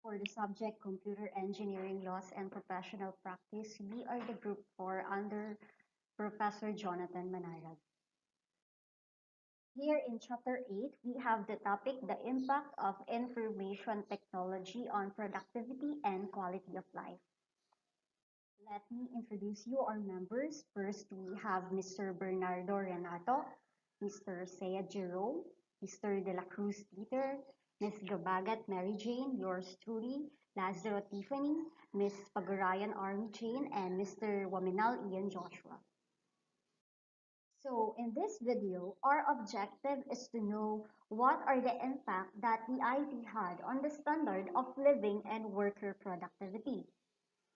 For the subject Computer Engineering Laws and Professional Practice, we are the group 4 under Professor Jonathan Manarag. Here in Chapter 8, we have the topic The Impact of Information Technology on Productivity and Quality of Life. Let me introduce you our members. First, we have Mr. Bernardo Renato, Mr. Saya Jerome, Mr. De La Cruz Peter, Ms. Gabagat Mary Jane, yours truly, Lazaro Tiffany, Ms. Pagurayan Army Jane, and Mr. Waminal Ian Joshua. So in this video, our objective is to know what are the impact that the IT had on the standard of living and worker productivity.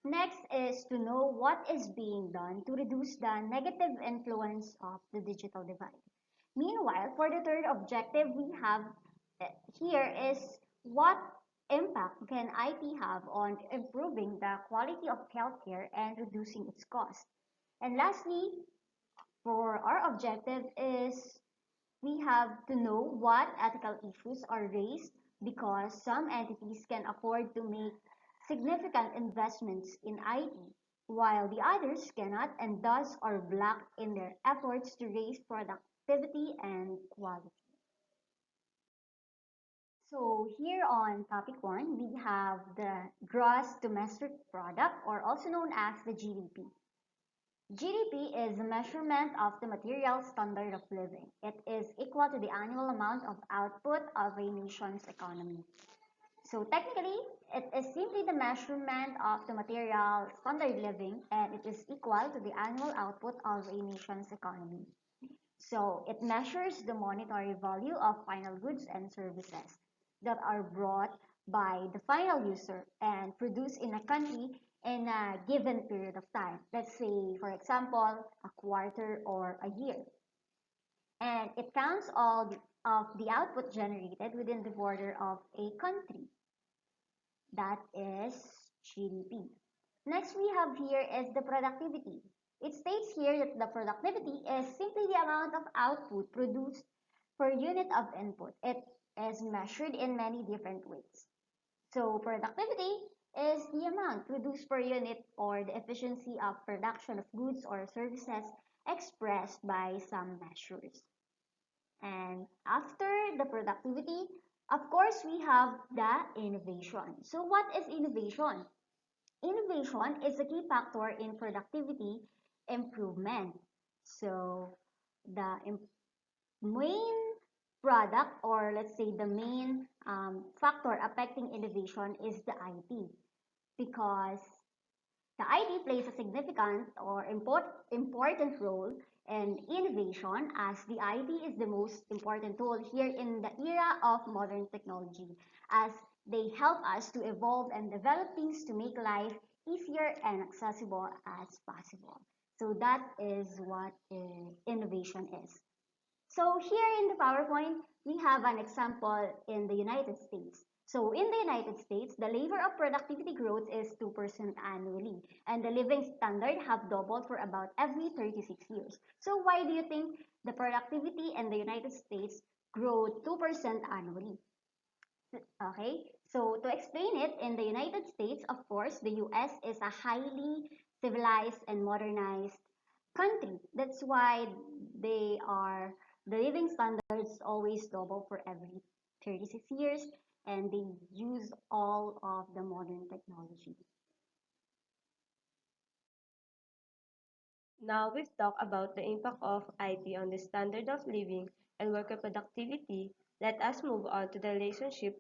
Next is to know what is being done to reduce the negative influence of the digital divide. Meanwhile, for the third objective we have here is what impact can IT have on improving the quality of healthcare and reducing its cost. And lastly, for our objective is we have to know what ethical issues are raised because some entities can afford to make significant investments in IT, while the others cannot and thus are blocked in their efforts to raise productivity and quality. So here on topic 1, we have the gross domestic product or also known as the GDP. GDP is a measurement of the material standard of living. It is equal to the annual amount of output of a nation's economy. So technically, it is simply the measurement of the material standard living and it is equal to the annual output of a nation's economy. So it measures the monetary value of final goods and services that are brought by the final user and produced in a country in a given period of time. Let's say, for example, a quarter or a year. And it counts all of the output generated within the border of a country. That is GDP. Next we have here is the productivity. It states here that the productivity is simply the amount of output produced per unit of input. It is measured in many different ways. So productivity is the amount produced per unit or the efficiency of production of goods or services expressed by some measures. And after the productivity, of course, we have the innovation. So what is innovation? Innovation is a key factor in productivity improvement. So the main product or let's say the main factor affecting innovation is the IT because the IT plays a significant or important role in innovation as the IT is the most important tool here in the era of modern technology as they help us to evolve and develop things to make life easier and accessible as possible. So that is what innovation is. So here in the PowerPoint, we have an example in the United States. So in the United States, the labor of productivity growth is 2% annually, and the living standard have doubled for about every 36 years. So why do you think the productivity in the United States grow 2% annually? Okay, so to explain it, in the United States, of course, the US is a highly civilized and modernized country. That's why the living standards always double for every 36 years and they use all of the modern technology. Now we've talked about the impact of IT on the standard of living and worker productivity. Let us move on to the relationship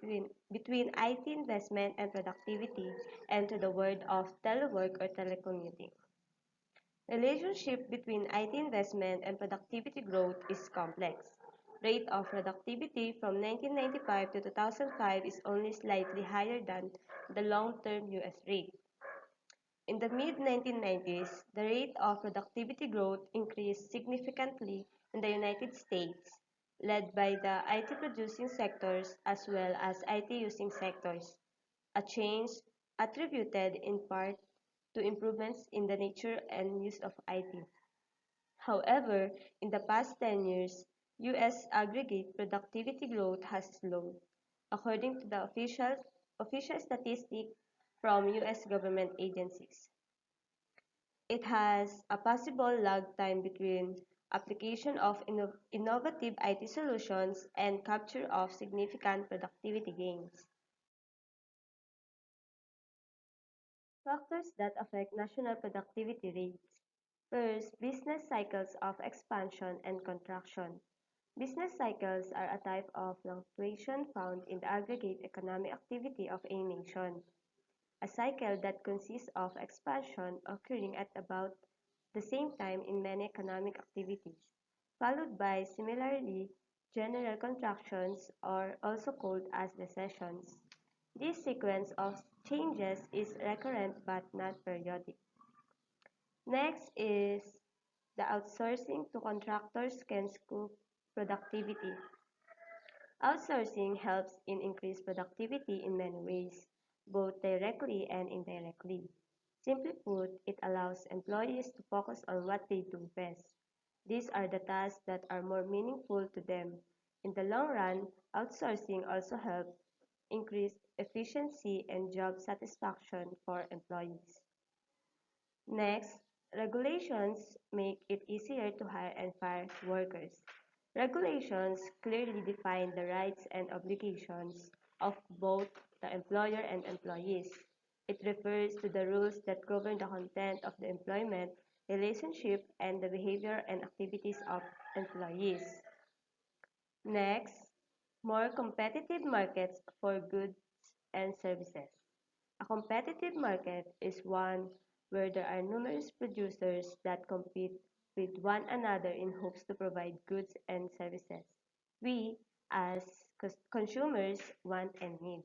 between IT investment and productivity and to the word of telework or telecommuting. The relationship between IT investment and productivity growth is complex. Rate of productivity from 1995 to 2005 is only slightly higher than the long-term US rate. In the mid-1990s, the rate of productivity growth increased significantly in the United States, led by the IT-producing sectors as well as IT-using sectors, a change attributed in part to improvements in the nature and use of IT. However, in the past 10 years, U.S. aggregate productivity growth has slowed. According to the official official statistics from U.S. government agencies. It has a possible lag time between application of innovative IT solutions and capture of significant productivity gains. Factors that affect national productivity rates. First, business cycles of expansion and contraction. Business cycles are a type of fluctuation found in the aggregate economic activity of a nation. A cycle that consists of expansion occurring at about the same time in many economic activities, followed by similarly general contractions or also called as recessions. This sequence of changes is recurrent but not periodic. Next is the outsourcing to contractors can scoop productivity. Outsourcing helps in increased productivity in many ways, both directly and indirectly. Simply put, it allows employees to focus on what they do best. These are the tasks that are more meaningful to them. In the long run, outsourcing also helps increase efficiency and job satisfaction for employees. Next, regulations make it easier to hire and fire workers. Regulations clearly define the rights and obligations of both the employer and employees. It refers to the rules that govern the content of the employment relationship and the behavior and activities of employees. Next, more competitive markets for goods and services. A competitive market is one where there are numerous producers that compete with one another in hopes to provide goods and services we, as consumers, want and need.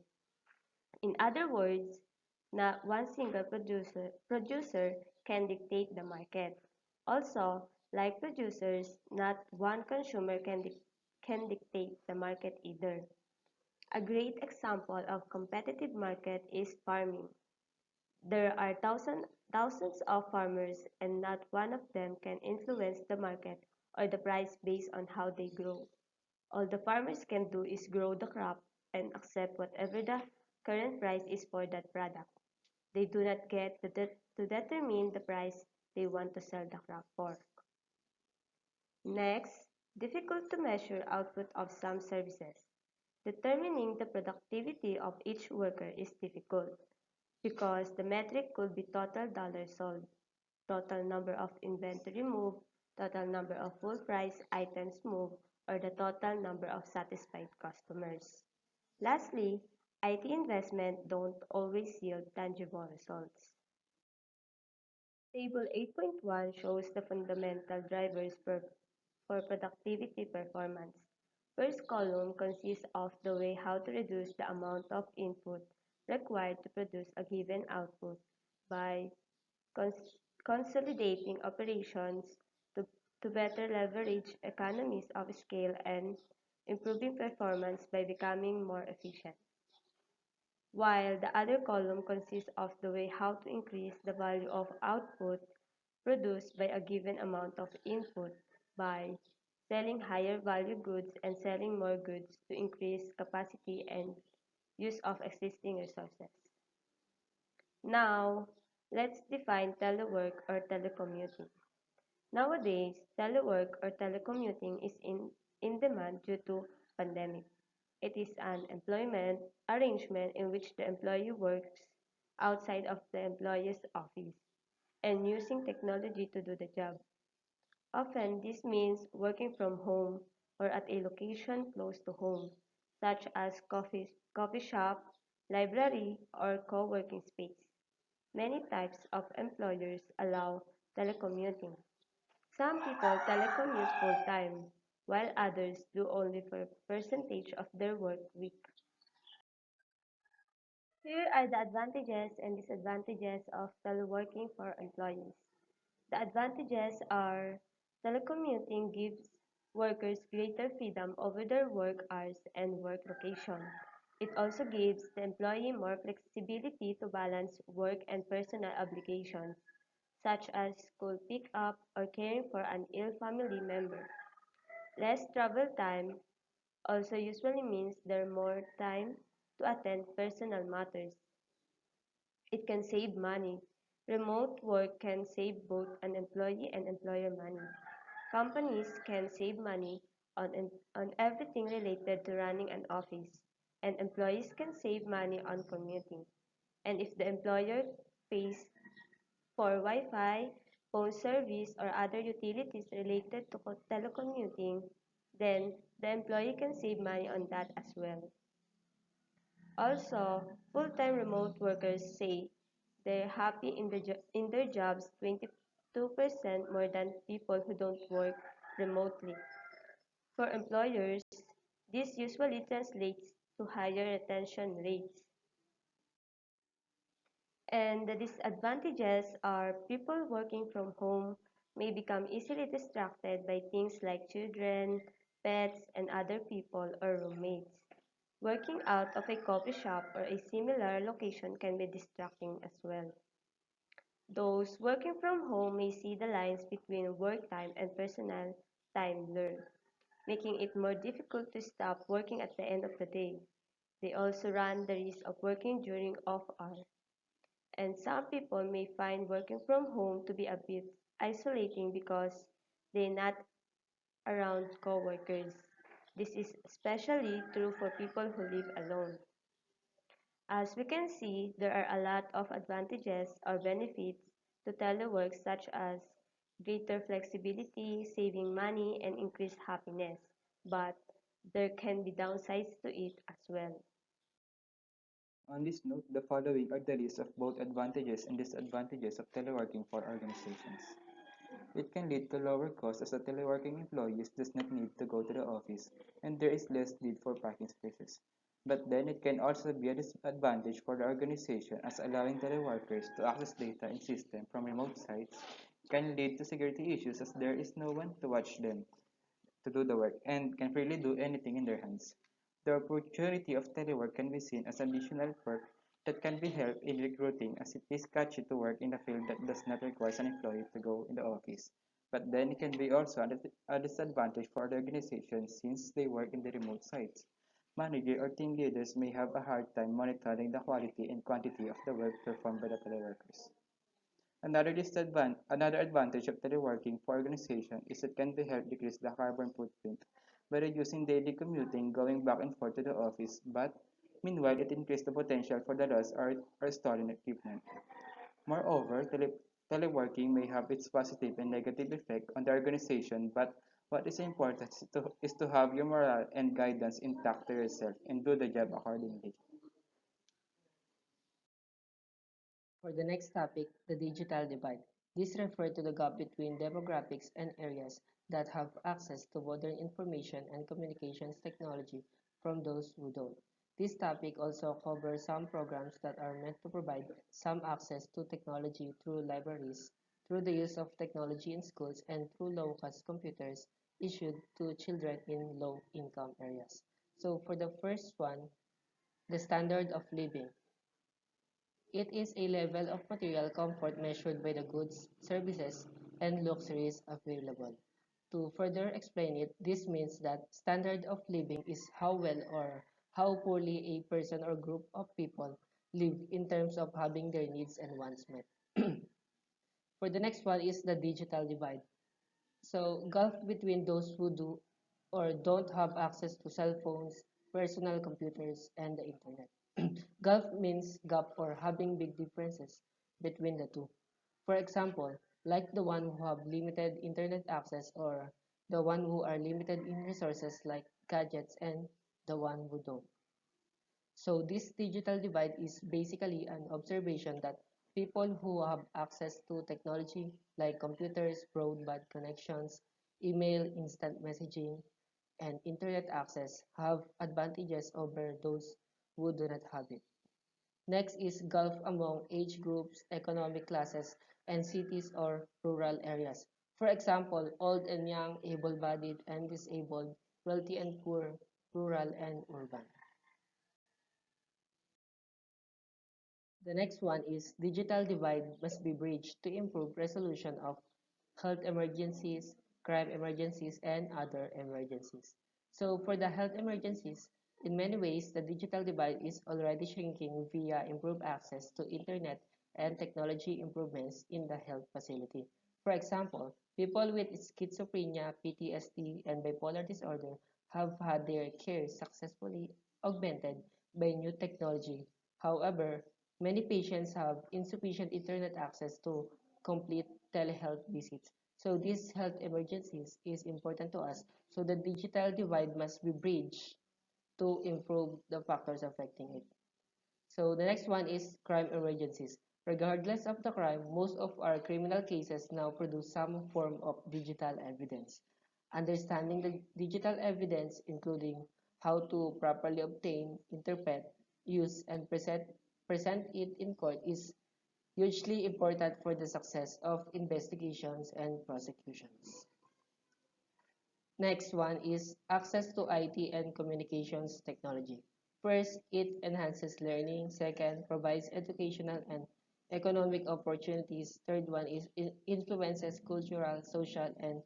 In other words, not one single producer can dictate the market. Also, like producers, not one consumer can dictate the market either. A great example of competitive market is farming. There are thousands of farmers and not one of them can influence the market or the price based on how they grow. All the farmers can do is grow the crop and accept whatever the current price is for that product. They do not get to determine the price they want to sell the crop for. Next, difficult to measure output of some services. Determining the productivity of each worker is difficult because the metric could be total dollars sold, total number of inventory moved, total number of full price items moved, or the total number of satisfied customers. Lastly, IT investment don't always yield tangible results. Table 8.1 shows the fundamental drivers for productivity performance. First column consists of the way how to reduce the amount of input required to produce a given output by consolidating operations to, to better leverage economies of scale and improving performance by becoming more efficient. While the other column consists of the way how to increase the value of output produced by a given amount of input by selling higher value goods and selling more goods to increase capacity and use of existing resources. Now, let's define telework or telecommuting. Nowadays, telework or telecommuting is in demand due to pandemic. It is an employment arrangement in which the employee works outside of the employer's office and using technology to do the job. Often, this means working from home or at a location close to home, such as coffee shop, library, or co-working space. Many types of employers allow telecommuting. Some people telecommute full-time, while others do only for a percentage of their work week. Here are the advantages and disadvantages of teleworking for employees. The advantages are telecommuting gives workers greater freedom over their work hours and work location. It also gives the employee more flexibility to balance work and personal obligations, such as school pickup or caring for an ill family member. Less travel time also usually means there more time to attend personal matters. It can save money. Remote work can save both an employee and employer money. Companies can save money on everything related to running an office, and employees can save money on commuting. And if the employer pays for Wi-Fi, phone service, or other utilities related to telecommuting, then the employee can save money on that as well. Also, full-time remote workers say they're happy in their jobs 22% more than people who don't work remotely. For employers, this usually translates to higher retention rates. And the disadvantages are people working from home may become easily distracted by things like children, pets, and other people or roommates. Working out of a coffee shop or a similar location can be distracting as well. Those working from home may see the lines between work time and personal time blur, making it more difficult to stop working at the end of the day. They also run the risk of working during off hours, and some people may find working from home to be a bit isolating because they're not around coworkers. This is especially true for people who live alone. As we can see, there are a lot of advantages or benefits to telework, such as greater flexibility, saving money, and increased happiness. But there can be downsides to it as well. On this note, the following are the list of both advantages and disadvantages of teleworking for organizations. It can lead to lower costs as a teleworking employees does not need to go to the office and there is less need for parking spaces. But then it can also be a disadvantage for the organization as allowing teleworkers to access data and system from remote sites can lead to security issues as there is no one to watch them to do the work and can freely do anything in their hands. The opportunity of telework can be seen as additional perk that can be helped in recruiting as it is catchy to work in a field that does not require an employee to go in the office. But then it can be also a disadvantage for the organization since they work in the remote sites. Manager or team leaders may have a hard time monitoring the quality and quantity of the work performed by the teleworkers. Another advantage of teleworking for organization is it can be help decrease the carbon footprint by reducing daily commuting going back and forth to the office, but meanwhile it increases the potential for the loss or stolen equipment. Moreover, teleworking may have its positive and negative effect on the organization, but what is important is to have your morale and guidance intact to yourself and do the job accordingly. For the next topic, the digital divide. This refers to the gap between demographics and areas that have access to modern information and communications technology from those who don't. This topic also covers some programs that are meant to provide some access to technology through libraries, through the use of technology in schools, and through low-cost computers issued to children in low-income areas. So for the first one, the standard of living. It is a level of material comfort measured by the goods, services, and luxuries available. To further explain it, this means that standard of living is how well or how poorly a person or group of people live in terms of having their needs and wants met. For the next one is the digital divide. So gulf between those who do or don't have access to cell phones, personal computers, and the internet. Gulf means gap or having big differences between the two. For example, like the one who have limited internet access or the one who are limited in resources like gadgets and the one who don't. So this digital divide is basically an observation that people who have access to technology like computers, broadband connections, email, instant messaging, and internet access have advantages over those who do not have it. Next is gulf among age groups, economic classes, and cities or rural areas. For example, old and young, able-bodied and disabled, wealthy and poor, rural and urban. The next one is digital divide must be bridged to improve resolution of health emergencies, crime emergencies, and other emergencies. So for the health emergencies, In many ways, the digital divide is already shrinking via improved access to internet and technology improvements in the health facility. For example, people with schizophrenia, PTSD, and bipolar disorder have had their care successfully augmented by new technology. However, many patients have insufficient internet access to complete telehealth visits. So these health emergencies is important to us. So the digital divide must be bridged to improve the factors affecting it. So the next one is crime emergencies. Regardless of the crime, most of our criminal cases now produce some form of digital evidence. Understanding the digital evidence, including how to properly obtain, interpret, use, and present it in court, is hugely important for the success of investigations and prosecutions. Next one is access to IT and communications technology. First, it enhances learning. Second, provides educational and economic opportunities. Third one is influences cultural, social, and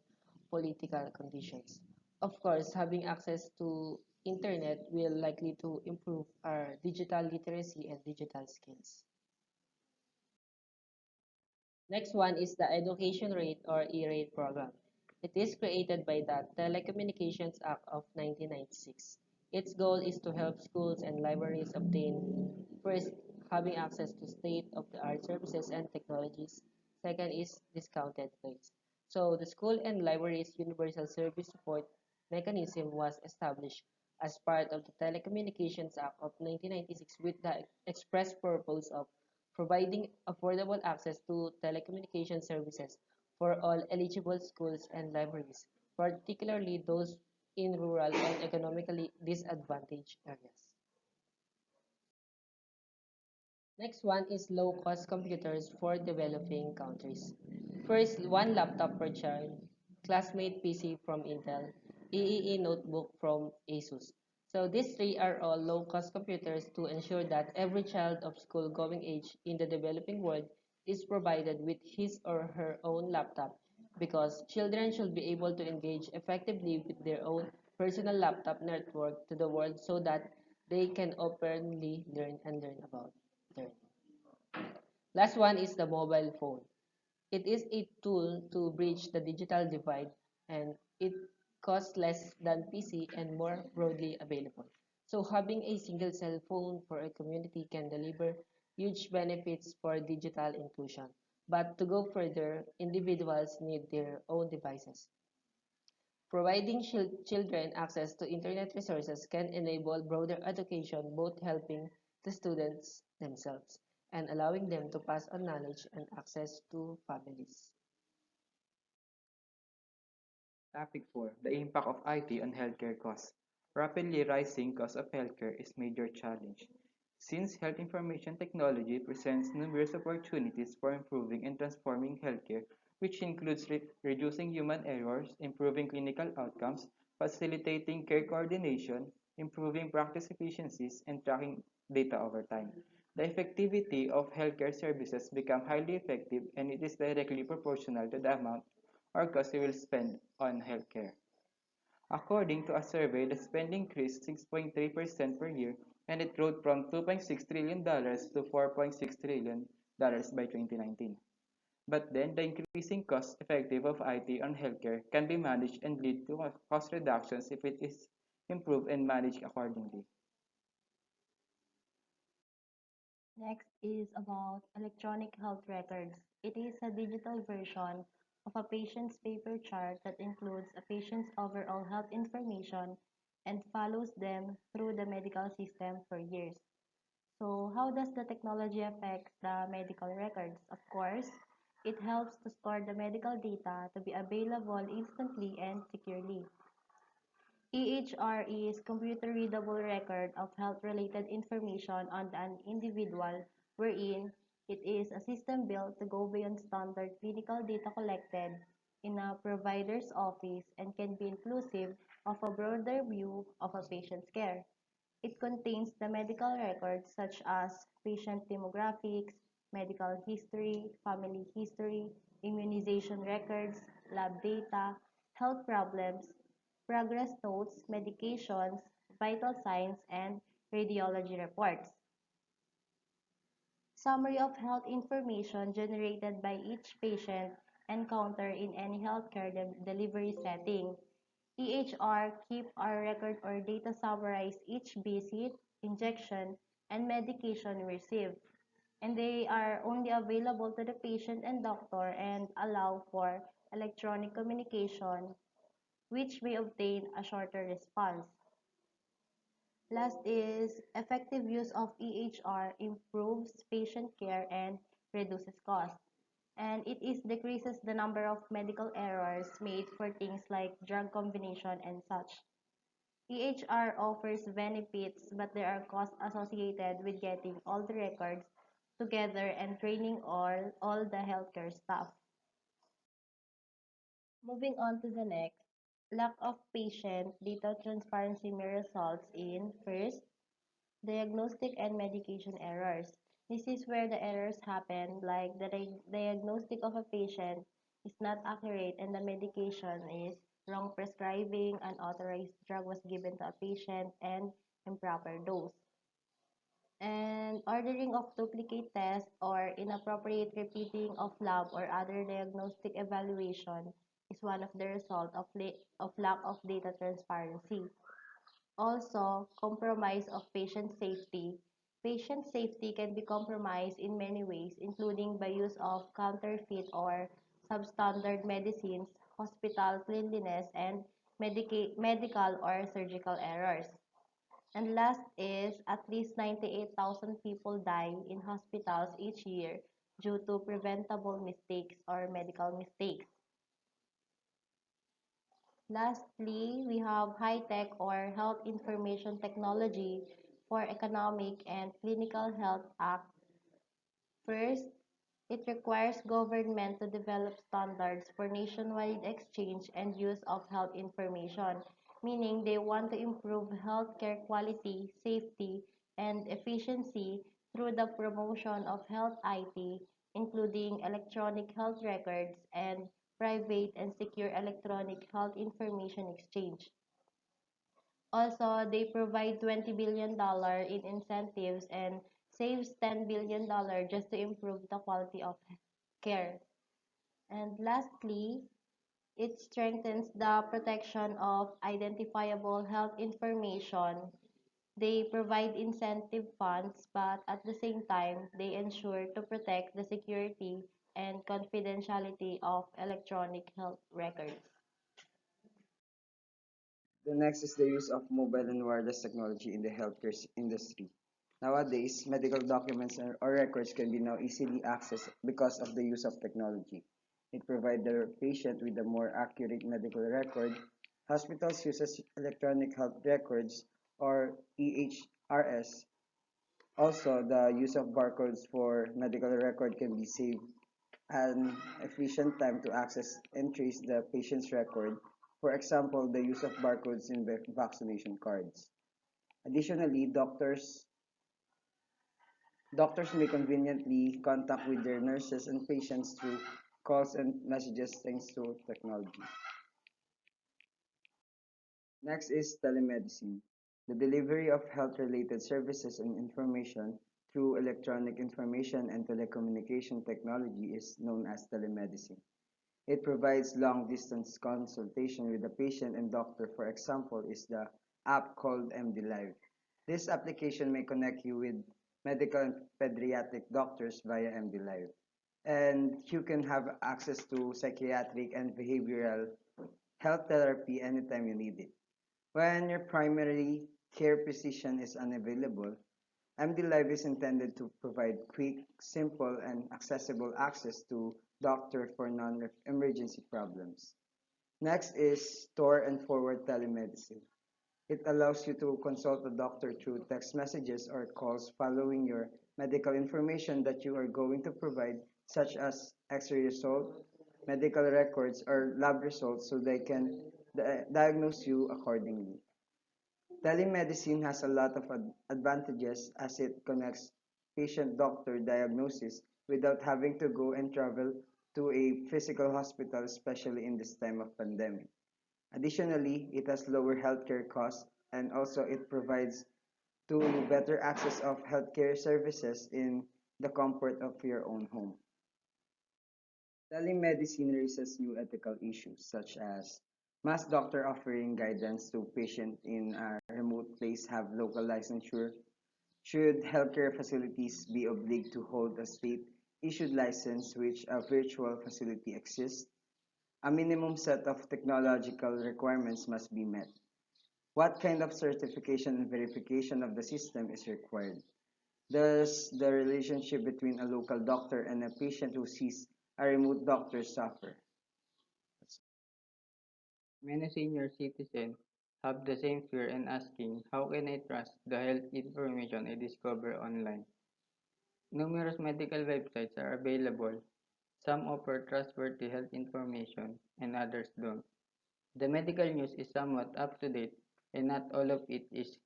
political conditions. Of course, having access to internet will likely to improve our digital literacy and digital skills. Next one is the Education Rate or E-Rate program. It is created by the Telecommunications Act of 1996. Its goal is to help schools and libraries obtain first, having access to state-of-the-art services and technologies. Second is discounted rates. So the school and libraries universal service support mechanism was established as part of the Telecommunications Act of 1996 with the express purpose of providing affordable access to telecommunication services for all eligible schools and libraries, particularly those in rural and economically disadvantaged areas. Next one is low-cost computers for developing countries. First, one laptop per child, classmate PC from Intel, EEE notebook from Asus. So these three are all low-cost computers to ensure that every child of school-going age in the developing world is provided with his or her own laptop because children should be able to engage effectively with their own personal laptop network to the world so that they can openly learn and learn about learning. Last one is the mobile phone. It is a tool to bridge the digital divide and it costs less than PC and more broadly available. So having a single cell phone for a community can deliver huge benefits for digital inclusion. But to go further, individuals need their own devices. Providing children access to internet resources can enable broader education, both helping the students themselves and allowing them to pass on knowledge and access to families. Topic 4. The impact of IT on healthcare costs. Rapidly rising cost of healthcare is a major challenge. Since health information technology presents numerous opportunities for improving and transforming healthcare, which includes reducing human errors, improving clinical outcomes, facilitating care coordination, improving practice efficiencies, and tracking data over time. The effectivity of healthcare services become highly effective and it is directly proportional to the amount or cost you will spend on healthcare. According to a survey, the spending increased 6.3% per year and it grew from $2.6 trillion to $4.6 trillion by 2019. But then, the increasing cost effective of IT on healthcare can be managed and lead to cost reductions if it is improved and managed accordingly. Next is about electronic health records. It is a digital version of a patient's paper chart that includes a patient's overall health information and follows them through the medical system for years. So, how does the technology affect the medical records? Of course, it helps to store the medical data to be available instantly and securely. EHR is computer-readable record of health-related information on an individual wherein it is a system built to go beyond standard clinical data collected in a provider's office and can be inclusive of a broader view of a patient's care. It contains the medical records such as patient demographics, medical history, family history, immunization records, lab data, health problems, progress notes, medications, vital signs, and radiology reports. Summary of health information generated by each patient encounter in any healthcare delivery setting. EHR keep our record or data summarize each visit, injection, and medication received, and they are only available to the patient and doctor and allow for electronic communication, which may obtain a shorter response. Last is effective use of EHR improves patient care and reduces cost. And it is decreases the number of medical errors made for things like drug combination and such. EHR offers benefits, but there are costs associated with getting all the records together and training all the healthcare staff. Moving on to the next, lack of patient data transparency may result in first, diagnostic and medication errors. This is where the errors happen, like the diagnostic of a patient is not accurate and the medication is wrong prescribing, unauthorized drug was given to a patient, and improper dose. And ordering of duplicate tests or inappropriate repeating of lab or other diagnostic evaluation is one of the result of, of lack of data transparency. Also, compromise of patient safety. Patient safety can be compromised in many ways, including by use of counterfeit or substandard medicines, hospital cleanliness, and medical or surgical errors. And last is at least 98,000 people die in hospitals each year due to preventable mistakes or medical mistakes. Lastly, we have high-tech or health information technology for economic and clinical health act. First, it requires government to develop standards for nationwide exchange and use of health information, meaning they want to improve healthcare quality, safety, and efficiency through the promotion of health IT, including electronic health records and private and secure electronic health information exchange. Also, they provide $20 billion in incentives and saves $10 billion just to improve the quality of care. And lastly, it strengthens the protection of identifiable health information. They provide incentive funds, but at the same time, they ensure to protect the security and confidentiality of electronic health records. The next is the use of mobile and wireless technology in the healthcare industry. Nowadays, medical documents or records can be now easily accessed because of the use of technology. It provides the patient with a more accurate medical record. Hospitals use electronic health records or EHRS. Also, the use of barcodes for medical record can be saved an efficient time to access and trace the patient's record. For example, the use of barcodes in vaccination cards. Additionally, doctors may conveniently contact with their nurses and patients through calls and messages thanks to technology. Next is telemedicine. The delivery of health-related services and information through electronic information and telecommunication technology is known as telemedicine. It provides long-distance consultation with the patient and doctor. For example, is the app called MD Live. This application may connect you with medical and pediatric doctors via MD Live. And you can have access to psychiatric and behavioral health therapy anytime you need it. When your primary care physician is unavailable, MD Live is intended to provide quick, simple, and accessible access to doctor for non-emergency problems. Next is store and forward telemedicine. It allows you to consult a doctor through text messages or calls following your medical information that you are going to provide, such as X-ray result, medical records, or lab results so they can diagnose you accordingly. Telemedicine has a lot of advantages as it connects patient-doctor diagnosis without having to go and travel to a physical hospital, especially in this time of pandemic. Additionally, it has lower healthcare costs and also it provides to better access of healthcare services in the comfort of your own home. Telemedicine raises new ethical issues such as mass doctor offering guidance to patients in a remote place have local licensure. Should healthcare facilities be obliged to hold a state-issued license which a virtual facility exists? A minimum set of technological requirements must be met. What kind of certification and verification of the system is required? Does the relationship between a local doctor and a patient who sees a remote doctor suffer? Many senior citizens have the same fear and asking, how can I trust the health information I discover online? Numerous medical websites are available. Some offer trustworthy health information and others don't. The medical news is somewhat up to date and not all of it is.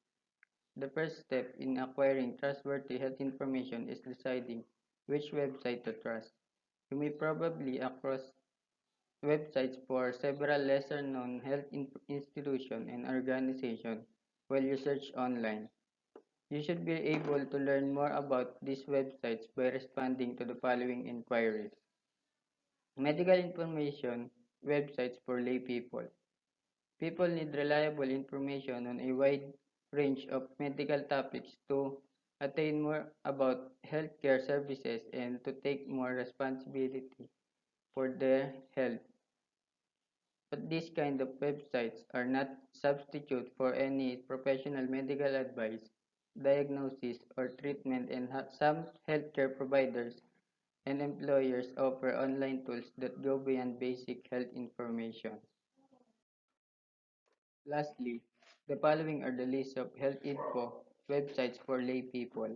The first step in acquiring trustworthy health information is deciding which website to trust. You may probably across websites for several lesser known health institutions and organizations while you search online. You should be able to learn more about these websites by responding to the following inquiries. Medical information websites for lay people. People need reliable information on a wide range of medical topics to attain more about healthcare services and to take more responsibility for their health. But these kind of websites are not substitute for any professional medical advice, diagnosis, or treatment, and some healthcare providers and employers offer online tools that go beyond basic health information. Lastly, the following are the list of health info websites for lay people.